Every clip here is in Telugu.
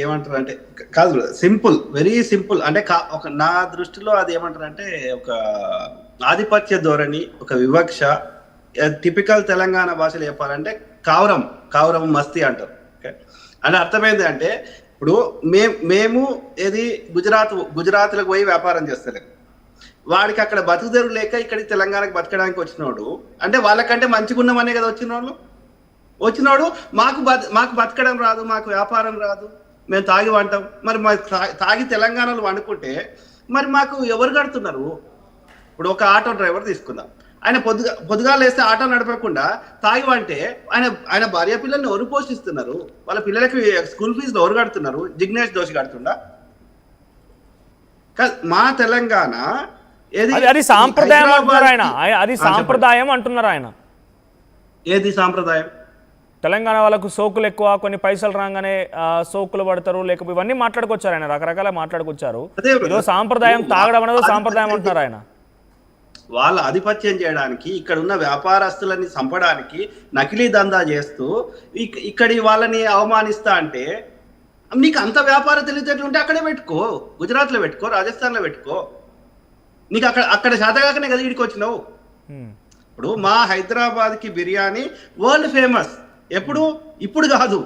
ఏమంటారు అంటే కాదు, సింపుల్, వెరీ సింపుల్. అంటే ఒక నా దృష్టిలో అది ఏమంటారు అంటే ఒక ఆధిపత్య ధోరణి, ఒక వివక్ష. టిపికల్ తెలంగాణ భాషలో చెప్పాలంటే కావరం కావరం మస్తీ అంటారు. అంటే అర్థమైంది అంటే ఇప్పుడు మేము ఏది గుజరాత్లకు పోయి వ్యాపారం చేస్తలేము. వాడికి అక్కడ బతుకుదెరువు లేక ఇక్కడికి తెలంగాణకు బతకడానికి వచ్చినోడు అంటే వాళ్ళకంటే మంచిగా ఉన్నామనే కదా వచ్చినోడు మాకు బతకడం రాదు, మాకు వ్యాపారం రాదు, మేము తాగి వంటాం. మరి తాగి తెలంగాణలో వండుకుంటే మరి మాకు ఎవరు కడుతున్నారు? ఇప్పుడు ఒక ఆటో డ్రైవర్ తీసుకుందాం, ఆయన పొద్దుగాలు వేస్తే ఆటో నడపకుండా తాగి వంటే ఆయన భార్య పిల్లల్ని ఎవరు పోషిస్తున్నారు? వాళ్ళ పిల్లలకి స్కూల్ ఫీజులు ఎవరు కడుతున్నారు? జిగ్నేష్ దోషి కడుతుండా? మా తెలంగాణ అది సాంప్రదాయం అంటున్నారు ఆయన, అది సాంప్రదాయం అంటున్నారు ఆయన. ఏది సాంప్రదాయం? తెలంగాణ వాళ్ళకు సోకులు ఎక్కువ, కొన్ని పైసలు రాగానే సోకులు పడతారు, లేకపోతే ఇవన్నీ మాట్లాడుకొచ్చారు ఆయన, రకరకాల మాట్లాడుకొచ్చారు. ఏదో సాంప్రదాయం తాగడం అనేది సాంప్రదాయం అంటున్నారు ఆయన. వాళ్ళ ఆధిపత్యం చేయడానికి, ఇక్కడ ఉన్న వ్యాపారస్తులని చంపడానికి నకిలీ దందా చేస్తూ ఇక్కడి వాళ్ళని అవమానిస్తా అంటే నీకు అంత వ్యాపార తెలివితేటలు ఉంటే అక్కడే పెట్టుకో, గుజరాత్లో పెట్టుకో, రాజస్థాన్లో పెట్టుకో. నీకు అక్కడ శాతగాకనే కదా ఇడికి వచ్చినావు. ఇప్పుడు మా హైదరాబాద్కి బిర్యానీ వరల్డ్ ఫేమస్. ఇప్పుడు కాదు.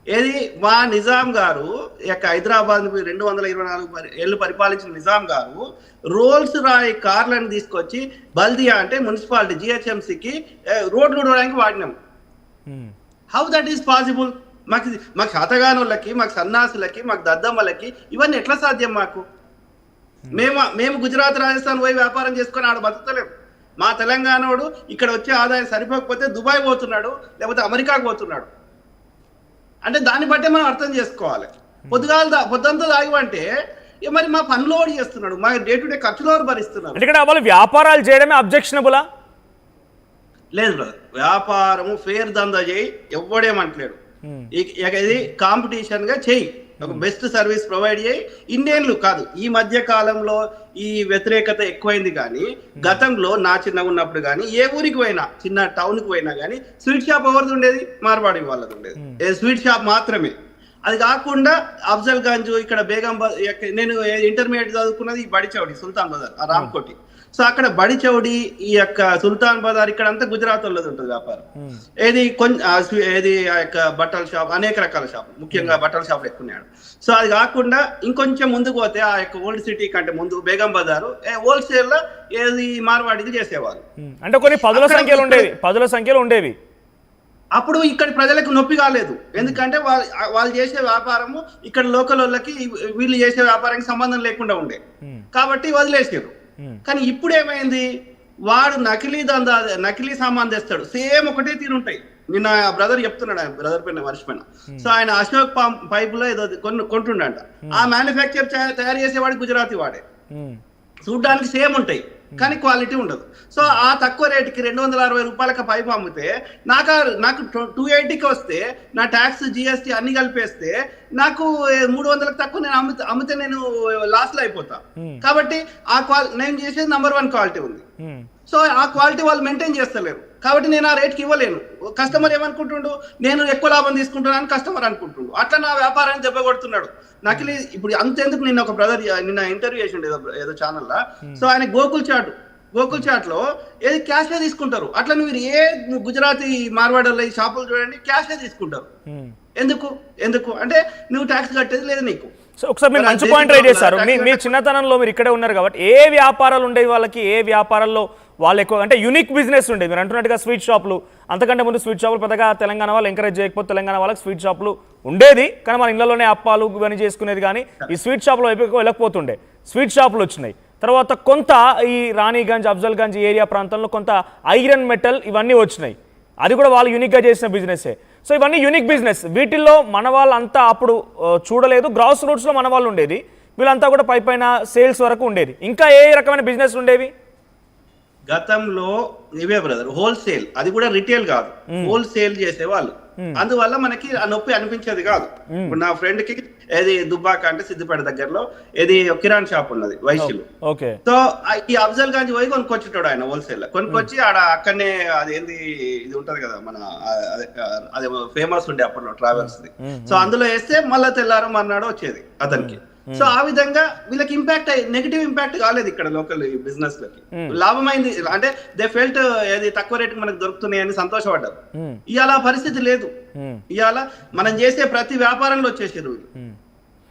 ఏది మా నిజాం గారు యొక్క హైదరాబాద్ 224 ఏళ్ళు పరిపాలించిన నిజాం గారు రోల్స్ రాయ్ కార్లను తీసుకొచ్చి బల్దియా అంటే మున్సిపాలిటీ జిహెచ్ఎంసీకి రోడ్లు ఉడవడానికి వాడినాం. How that is possible? మాకు శాతగానులకి, మాకు సన్నాసులకి, మాకు దద్దమ్మలకి ఇవన్నీ ఎట్లా సాధ్యం? మేము గుజరాత్ రాజస్థాన్ పోయి వ్యాపారం చేసుకొని ఆడ బతుకుతలేము. మా తెలంగాణోడు ఇక్కడ వచ్చే ఆదాయం సరిపోకపోతే దుబాయ్ పోతున్నాడు, లేకపోతే అమెరికాకు పోతున్నాడు. అంటే దాన్ని బట్టే మనం అర్థం చేసుకోవాలి. పొద్దంతా తాగివంటే మరి మా పనులు ఓడి చేస్తున్నాడు, మా డే టు డే ఖర్చులు ఎవరు భరిస్తున్నారు? ఇక్కడ వాళ్ళు వ్యాపారాలు చేయడమే అబ్జెక్షనబులా? లేదు బ్రదర్, వ్యాపారము ఫేర్ దందా చేయి, ఎవ్వడేమంటలేడు. ఇది కాంపిటీషన్ గా చెయ్యి, ఒక బెస్ట్ సర్వీస్ ప్రొవైడ్ చేయి. ఇన్నేళ్ళు కాదు, ఈ మధ్య కాలంలో ఈ వ్యతిరేకత ఎక్కువైంది. కానీ గతంలో నా చిన్నగా ఉన్నప్పుడు కానీ ఏ ఊరికి పోయినా, చిన్న టౌన్కి పోయినా కానీ స్వీట్ షాప్ ఎవరిది ఉండేది? మార్వాడి వాళ్ళది ఉండేది. స్వీట్ షాప్ మాత్రమే. అది కాకుండా అఫ్జల్ గంజ్, ఇక్కడ బేగం, నేను ఇంటర్మీడియట్ చదువుకున్నది ఈ బడిచౌడి సుల్తాన్ బజార్, రామ్కోటి. సో అక్కడ బడిచౌడి, ఈ యొక్క సుల్తాన్ బజార్, ఇక్కడ అంతా గుజరాత్ వాళ్ళది ఉంటుంది వ్యాపారం. ఏది ఆ యొక్క బట్టల షాప్, అనేక రకాల షాప్, ముఖ్యంగా బట్టల షాపులు ఎక్కున్నాడు. సో అది కాకుండా ఇంకొంచెం ముందుకు పోతే ఆ యొక్క ఓల్డ్ సిటీ కంటే ముందు బేగం బజారు హోల్సేల్ లో ఏది మార్వాడికి చేసేవాళ్ళు. అంటే కొన్ని పదుల సంఖ్యలో ఉండేవి. అప్పుడు ఇక్కడ ప్రజలకు నొప్పి కాలేదు, ఎందుకంటే వాళ్ళు చేసే వ్యాపారము ఇక్కడ లోకల్ వాళ్ళకి వీళ్ళు చేసే వ్యాపారానికి సంబంధం లేకుండా ఉండే, కాబట్టి వదిలేసారు. కానీ ఇప్పుడు ఏమైంది? వాడు నకిలీ సామాన్ తెస్తాడు, సేమ్ ఒకటే తీరుంటాయి. నిన్న బ్రదర్ చెప్తున్నాడు, ఆయన బ్రదర్ పైన మర్చిపోయినా. సో ఆయన అశోక్ పైప్ లో ఏదో కొంటుండంట. ఆ మ్యానుఫ్యాక్చర్ తయారు చేసేవాడు గుజరాతీ వాడే. చూడ్డానికి సేమ్ ఉంటాయి కానీ క్వాలిటీ ఉండదు. సో ఆ తక్కువ రేటుకి 260 రూపాయలకి పైపు అమ్మితే నాకు 280కి వస్తే, నా ట్యాక్స్ జిఎస్టీ అన్ని కలిపేస్తే నాకు 300కి తక్కువ నేను అమ్మితే నేను లాస్ లో అయిపోతా. కాబట్టి నేను చేసేది నంబర్ 1 క్వాలిటీ ఉంది. సో ఆ క్వాలిటీ వాళ్ళు మెయింటైన్ చేస్తలేరు, కాబట్టి నేను ఆ రేట్కి ఇవ్వలేను. కస్టమర్ ఏమనుకుంటుండు? నేను ఎక్కువ లాభం తీసుకుంటున్నాను కస్టమర్ అనుకుంటుండు. అట్లా నా వ్యాపారాన్ని దెబ్బ కొడుతున్నాడు నకిలీ. ఇప్పుడు అంతెందుకు, నిన్న ఒక బ్రదర్ నిన్న ఇంటర్వ్యూ చేసిండు ఏదో ఛానల్లో. సో ఆయన గోకుల్ చాట్ లో ఏది క్యాషే తీసుకుంటారు. అట్లా నువ్వు గుజరాతీ మార్వాడల్లో ఈ షాపులు చూడండి, క్యాషే తీసుకుంటారు. ఎందుకు అంటే నువ్వు ట్యాక్స్ కట్టేది లేదు నీకు. సో ఒకసారి మీరు మంచి పాయింట్ రైట్ చేశారు. మీ చిన్నతనంలో మీరు ఇక్కడే ఉన్నారు కాబట్టి ఏ వ్యాపారాలు ఉండేవి వాళ్ళకి, ఏ వ్యాపారాల్లో వాళ్ళు ఎక్కువ అంటే యూనిక్ బిజినెస్ ఉండేది? మీరు అంటున్నట్టుగా స్వీట్ షాపులు, అంతకంటే ముందు స్వీట్ షాపులు పెద్దగా తెలంగాణ వాళ్ళు ఎంకరేజ్ చేయకపోతే తెలంగాణ వాళ్ళకి స్వీట్ షాపులు ఉండేది, కానీ మన ఇళ్లలోనే అప్పాలు ఇవన్నీ చేసుకునేది. కానీ ఈ స్వీట్ షాపులో ఎక్కువ వెళ్ళకపోతుండే, స్వీట్ షాపులు వచ్చినాయి. తర్వాత కొంత ఈ రాణిగంజ్, అఫ్జల్ గంజ్ ఏరియా ప్రాంతంలో కొంత ఐరన్ మెటల్ ఇవన్నీ వచ్చినాయి. అది కూడా వాళ్ళు యూనిక్గా చేసిన బిజినెసే. సో ఇవన్నీ యూనిక్ బిజినెస్. వీటిల్లో మన వాళ్ళు అంతా అప్పుడు చూడలేదు, గ్రాస్ రూట్స్లో మన వాళ్ళు ఉండేది, వీళ్ళంతా కూడా పైన సేల్స్ వరకు ఉండేది. ఇంకా ఏ రకమైన బిజినెస్ ఉండేవి గతంలో? ఇవే బ్రదర్, హోల్సేల్, అది కూడా రిటైల్ కాదు, హోల్సేల్ చేసేవాళ్ళు. అందువల్ల మనకి ఆ నొప్పి అనిపించేది కాదు. ఇప్పుడు నా ఫ్రెండ్ కి ఏది దుబ్బాక అంటే సిద్దిపేట దగ్గరలో ఏది కిరాణ్ షాప్ ఉన్నది వైశ్యులు. ఓకే. సో ఈ అఫ్జల్ గంజ్ పోయి కొనుక్కొచ్చేటాడు ఆయన హోల్సేల్ కొనుక్కొచ్చి ఆడ అక్కడనే అదేంది ఇది ఉంటది కదా మన అదే ఫేమస్ ఉండే అప్పట్లో ట్రావెల్స్ ది. సో అందులో వేస్తే మళ్ళా తెల్లారం అన్నాడు వచ్చేది అతనికి. సో ఆ విధంగా వీళ్ళకి ఇంపాక్ట్ నెగిటివ్ ఇంపాక్ట్ కాలేదు ఇక్కడ లోకల్ బిజినెస్ లకి, లాభమైంది. అంటే దే ఫెల్ట్ ఏది తక్కువ రేటుకి మనకు దొరుకుతున్నాయని సంతోషపడ్డారు. ఇవాళ పరిస్థితి లేదు. ఇవాళ మనం చేసే ప్రతి వ్యాపారంలో వచ్చేసారు.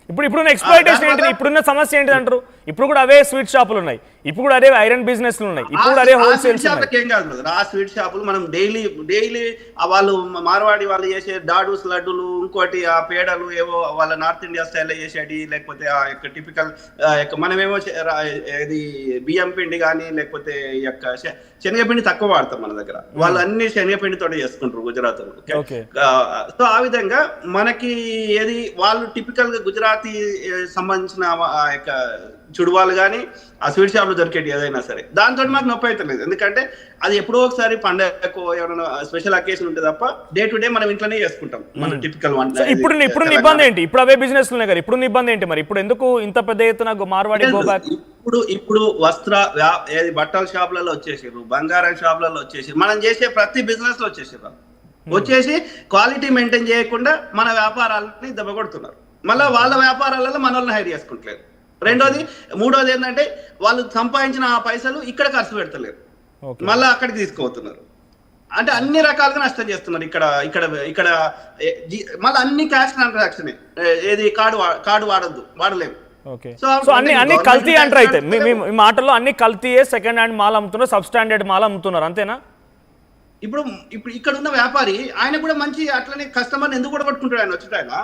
ఇప్పుడు ఎక్స్‌ప్లాయిటేషన్ ఏంటి? ఇప్పుడున్న సమస్య ఏంటి అంటారు? ఇప్పుడు కూడా అవే స్వీట్ షాపులు ఉన్నాయి, ఇప్పుడు కూడా అదే ఐరన్ బిజినెస్లు ఉన్నాయి, ఇప్పుడు కూడా అదే హోల్సేల్స్ ఉన్నాయి. ఏం కాదు బ్రదర్, ఆ స్వీట్ షాపులు మనం డైలీ వాళ్ళు మార్వాడి వాళ్ళు చేసే డాడూస్ లడ్డూలు, ఇంకోటి ఆ పేడలు ఏవో వాళ్ళ నార్త్ ఇండియా స్టైల్లో చేసేటి, లేకపోతే ఆ యొక్క టిపికల్ మనమేమో ఇది బియ్యం పిండి కానీ లేకపోతే ఈ యొక్క శనగపిండి తక్కువ వాడతాం మన దగ్గర, వాళ్ళు అన్ని శనగపిండితో చేసుకుంటారు గుజరాత్. సో ఆ విధంగా మనకి ఏది వాళ్ళు టిపికల్ గా గుజరాతీ సంబంధించిన ఆ యొక్క చుడువాలు కానీ ఆ స్వీట్ షాప్ లో దొరికేటి ఏదైనా సరే దాంతో మాకు నొప్పి అయితే లేదు. ఎందుకంటే అది ఎప్పుడో ఒకసారి పండగకు ఎవరైనా స్పెషల్ అకేషన్ ఉంటే తప్ప డే టు డే మనం ఇంట్లోనే చేసుకుంటాం మన టిపికల్ వన్. ఇప్పుడు ఇబ్బంది ఏంటి? ఇప్పుడు అవే బిజినెస్ ఉన్నాయి కదా, ఇప్పుడు ఇబ్బంది ఏంటి మరి? ఇప్పుడు ఎందుకు ఇంత పెద్ద ఎత్తున మార్వాడి ఇప్పుడు వస్త్ర బట్టల షాపులలో వచ్చేసారు, బంగారం షాపులలో వచ్చేసి మనం చేసే ప్రతి బిజినెస్ లో వచ్చేసి క్వాలిటీ మెయింటైన్ చేయకుండా మన వ్యాపారాలని దెబ్బకొడుతున్నారు. మళ్ళీ వాళ్ళ వ్యాపారాలలో మన వాళ్ళని హైర్ చేసుకుంటలేరు. మూడోది ఏంటంటే వాళ్ళు సంపాదించిన ఆ పైసలు ఇక్కడ ఖర్చు పెడతలేరు, మళ్ళీ అక్కడికి తీసుకుపోతున్నారు. అంటే అన్ని రకాలుగా నష్టం చేస్తున్నారు. ఇక్కడ మళ్ళీ అన్ని క్యాష్ ట్రాన్సాక్షన్, ఏది కార్డు వాడలేము. సో అన్ని కల్తీ అంటారు. అయితే మీ మాటల్లో అన్ని కల్తీయే, సెకండ్ హ్యాండ్ మాల్ అమ్ముతున్నారు, సబ్ స్టాండర్డ్ మాల్ అమ్ముతున్నారు, అంతేనా? ఇప్పుడు ఇక్కడ ఉన్న వ్యాపారి ఆయన కూడా మంచి అట్లనే కస్టమర్ని ఎందుకు కూడా పట్టుకుంటాడు ఆయన వచ్చి. ఆయన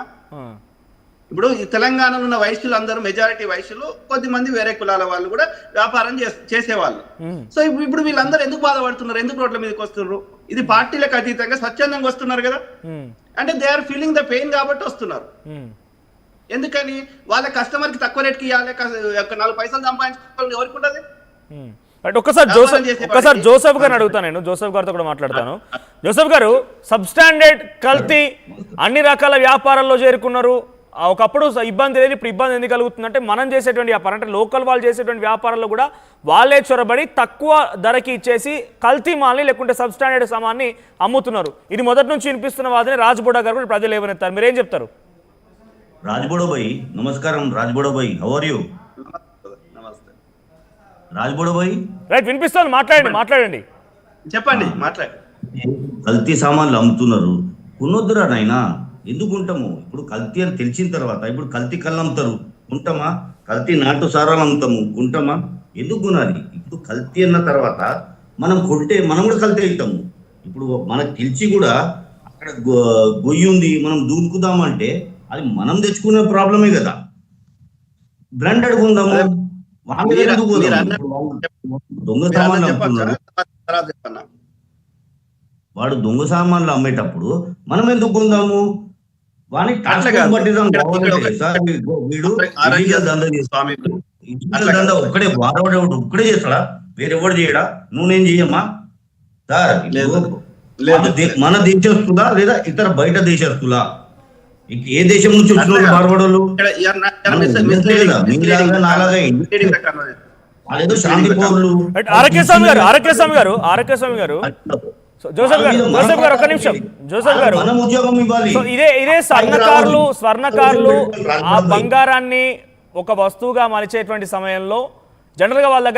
ఇప్పుడు ఈ తెలంగాణలో ఉన్న వైశ్యులు అందరూ మెజారిటీ వైశ్యులు, కొద్దిమంది వేరే కులాల వాళ్ళు కూడా వ్యాపారం చేసేవాళ్ళు. సో ఇప్పుడు వీళ్ళందరూ ఎందుకు బాధపడుతున్నారు, ఎందుకు రోడ్ల మీదకి వస్తున్నారు? ఇది పార్టీలకు అతీతంగా స్వచ్ఛందంగా వస్తున్నారు కదా. అంటే they are feeling the pain కాబట్టి వస్తున్నారు. ఎందుకని వాళ్ళ కస్టమర్ కి తక్కువ రేట్కి ఇవ్వాలి, 4 పైసలు సంపాదించుకోవాలని ఎవరికి ఉంటుంది? ఒకసారి జోసెఫ్ గారిని అడుగుతాను, నేను జోసెఫ్ గారితో కూడా మాట్లాడతాను. జోసెఫ్ గారు, సబ్ స్టాండర్డ్ కల్తీ అన్ని రకాల వ్యాపారాల్లో చేరుకున్నారు. ఒకప్పుడు ఇబ్బంది లేదు, ఇప్పుడు ఇబ్బంది ఎందుకు కలుగుతుందంటే మనం చేసేటువంటి వ్యాపారం అంటే లోకల్ వాళ్ళు చేసేటువంటి వ్యాపారాల్లో కూడా వాళ్ళే చొరబడి తక్కువ ధరకి ఇచ్చేసి కల్తీ మాల్ని లేకుంటే సబ్ స్టాండర్డ్ సామాన్ని అమ్ముతున్నారు. ఇది మొదటి నుంచి వినిపిస్తున్న వాదనే రాజ్బోడా గారు కూడా ప్రజలు ఏమనేస్తారు, మీరేం చెప్తారు? రాజ్బోడా భాయ్ నమస్కారం. రాజ్బోడా భాయ్, హౌ ఆర్ యూ? రాజ్బోడా భాయ్ రైట్, వినిపిస్తాను, మాట్లాడండి. చెప్పండి, మాట్లాడండి. కల్తీ సామాన్లు అమ్ముతున్నారు, కొనొద్దురా నాయనా, ఎందుకు ఉంటాము? ఇప్పుడు కల్తీ అని తెలిసిన తర్వాత ఇప్పుడు కల్తీ కళ్ళు అమ్ముతారు, ఉంటామా? కల్తీ నాటు సారాలు అమ్ముతాము, ఉంటామా? ఎందుకు కొనాలి? ఇప్పుడు కల్తీ అన్న తర్వాత మనం కొంటే మనం కూడా కల్తీ అవుతాము. ఇప్పుడు మనకు తెలిసి కూడా అక్కడ గొయ్యి ఉంది, మనం దూకుదామంటే అది మనం తెచ్చుకునే ప్రాబ్లమే కదా. బ్రాండెడ్ కొందాము, దొంగ సామాన్లు అమ్ముతున్నారు. వాడు దొంగ సామాన్లు అమ్మేటప్పుడు మనం ఎందుకు కొందాము? వాడిని ఒక్కడే వాడవాడు ఒక్కడే చేస్తాడా? వేరెవడు చేయడా? నువ్వేం చెయ్యమ్మా సార్? మన దేశస్తులా లేదా ఇతర బయట దేశస్తులా? ఏ దేశం నుంచి వచ్చిన బార్బడోళ్ళు? అదేదో శాంతి పౌరులు. ఆరోగ్యస్వామి గారు జోసెఫ్ గారు ఒక్క నిమిషం. జోసెఫ్ గారు, ఇదే స్వర్ణకారులు ఆ బంగారాన్ని ఒక వస్తువుగా మలిచేటువంటి సమయంలో జనరల్ గా వాళ్ళ దగ్గర